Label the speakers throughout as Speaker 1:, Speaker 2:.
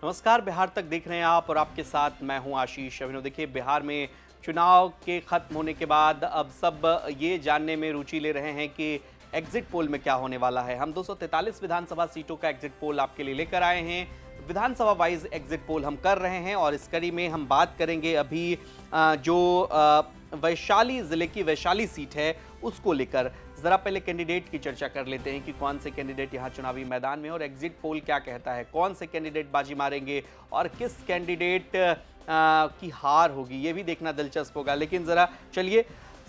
Speaker 1: नमस्कार, बिहार तक देख रहे हैं आप और आपके साथ मैं हूं आशीष अभिनव। देखिए, बिहार में चुनाव के खत्म होने के बाद अब सब ये जानने में रुचि ले रहे हैं कि एग्जिट पोल में क्या होने वाला है। हम 243 विधानसभा सीटों का एग्जिट पोल आपके लिए लेकर आए हैं। विधानसभा वाइज एग्जिट पोल हम कर रहे हैं और इस कड़ी में हम बात करेंगे अभी जो वैशाली जिले की वैशाली सीट है उसको लेकर। जरा पहले कैंडिडेट की चर्चा कर लेते हैं कि कौन से कैंडिडेट यहाँ चुनावी मैदान में और एग्जिट पोल क्या कहता है, कौन से कैंडिडेट बाजी मारेंगे और किस कैंडिडेट की हार होगी, ये भी देखना दिलचस्प होगा। लेकिन जरा चलिए,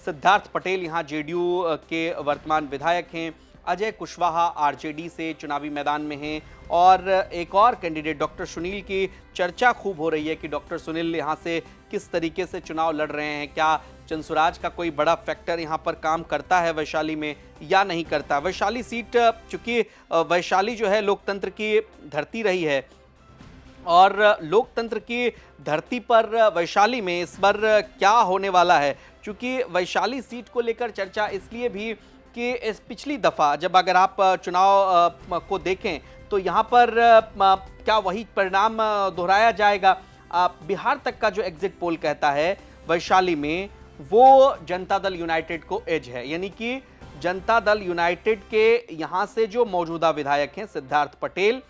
Speaker 1: सिद्धार्थ पटेल यहाँ जेडीयू के वर्तमान विधायक हैं, अजय कुशवाहा आरजेडी से चुनावी मैदान में हैं और एक और कैंडिडेट डॉक्टर सुनील की चर्चा खूब हो रही है कि डॉक्टर सुनील यहाँ से किस तरीके से चुनाव लड़ रहे हैं। क्या जनसुराज का कोई बड़ा फैक्टर यहाँ पर काम करता है वैशाली में या नहीं करता। वैशाली सीट, चूंकि वैशाली जो है लोकतंत्र की धरती रही है और लोकतंत्र की धरती पर वैशाली में इस बार क्या होने वाला है, चूंकि वैशाली सीट को लेकर चर्चा इसलिए भी कि इस पिछली दफ़ा जब अगर आप चुनाव को देखें तो यहाँ पर क्या वही परिणाम दोहराया जाएगा। बिहार तक का जो एग्जिट पोल कहता है वैशाली में वो जनता दल यूनाइटेड को एज है, यानी कि जनता दल यूनाइटेड के यहाँ से जो मौजूदा विधायक हैं सिद्धार्थ पटेल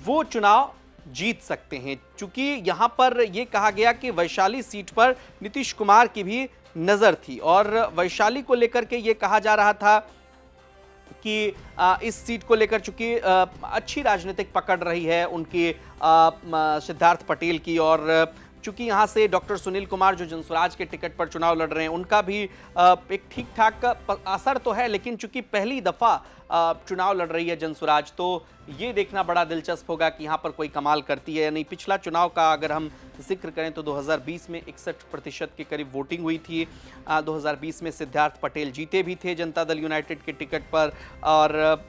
Speaker 1: वो चुनाव जीत सकते हैं। चूंकि यहाँ पर यह कहा गया कि वैशाली सीट पर नीतीश कुमार की भी नजर थी और वैशाली को लेकर के ये कहा जा रहा था कि इस सीट को लेकर चूंकि अच्छी राजनीतिक पकड़ रही है उनकी सिद्धार्थ पटेल की, और चूंकि यहाँ से डॉक्टर सुनील कुमार जो जनसुराज के टिकट पर चुनाव लड़ रहे हैं उनका भी एक ठीक ठाक असर तो है, लेकिन चूंकि पहली दफा चुनाव लड़ रही है जनसुराज तो ये देखना बड़ा दिलचस्प होगा कि यहाँ पर कोई कमाल करती है या नहीं। पिछला चुनाव का अगर हम जिक्र करें तो 2020 में 61% के करीब वोटिंग हुई थी। 2020 में सिद्धार्थ पटेल जीते भी थे जनता दल यूनाइटेड के टिकट पर, और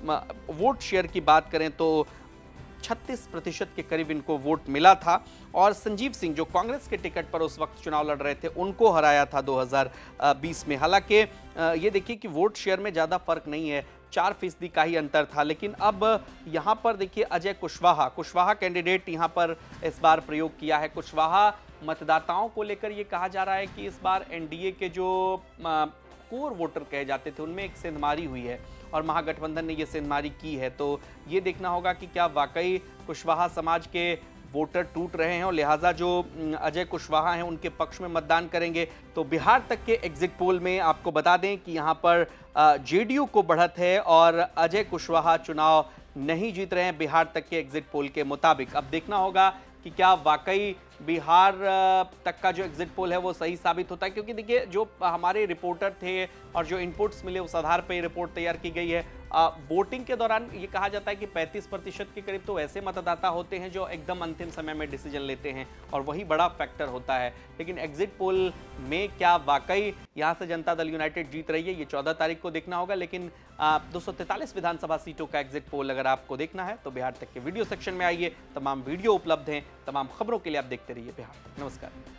Speaker 1: वोट शेयर की बात करें तो 36% के करीब इनको वोट मिला था और संजीव सिंह जो कांग्रेस के टिकट पर उस वक्त चुनाव लड़ रहे थे उनको हराया था 2020 में। हालांकि ये देखिए कि वोट शेयर में ज़्यादा फर्क नहीं है, 4% का ही अंतर था। लेकिन अब यहाँ पर देखिए अजय कुशवाहा कैंडिडेट यहाँ पर इस बार प्रयोग किया है। कुशवाहा मतदाताओं को लेकर ये कहा जा रहा है कि इस बार एनडीए के जो कोर वोटर कहे जाते थे उनमें एक सेंधमारी हुई है और महागठबंधन ने ये सेंधमारी की है। तो ये देखना होगा कि क्या वाकई कुशवाहा समाज के वोटर टूट रहे हैं और लिहाजा जो अजय कुशवाहा हैं उनके पक्ष में मतदान करेंगे। तो बिहार तक के एग्जिट पोल में आपको बता दें कि यहाँ पर जेडीयू को बढ़त है और अजय कुशवाहा चुनाव नहीं जीत रहे हैं बिहार तक के एग्जिट पोल के मुताबिक। अब देखना होगा कि क्या वाकई बिहार तक का जो एग्जिट पोल है वो सही साबित होता है, क्योंकि देखिए जो हमारे रिपोर्टर थे और जो इनपुट्स मिले उस आधार पर रिपोर्ट तैयार की गई है। वोटिंग के दौरान ये कहा जाता है कि 35% के करीब तो ऐसे मतदाता होते हैं जो एकदम अंतिम समय में डिसीजन लेते हैं और वही बड़ा फैक्टर होता है। लेकिन एग्जिट पोल में क्या वाकई यहाँ से जनता दल यूनाइटेड जीत रही है, ये 14 तारीख को देखना होगा। लेकिन 243 विधानसभा सीटों का एग्जिट पोल अगर आपको देखना है तो बिहार तक के वीडियो सेक्शन में आइए, तमाम वीडियो उपलब्ध हैं, तमाम खबरों के लिए आप देखते रहिए बिहार। नमस्कार।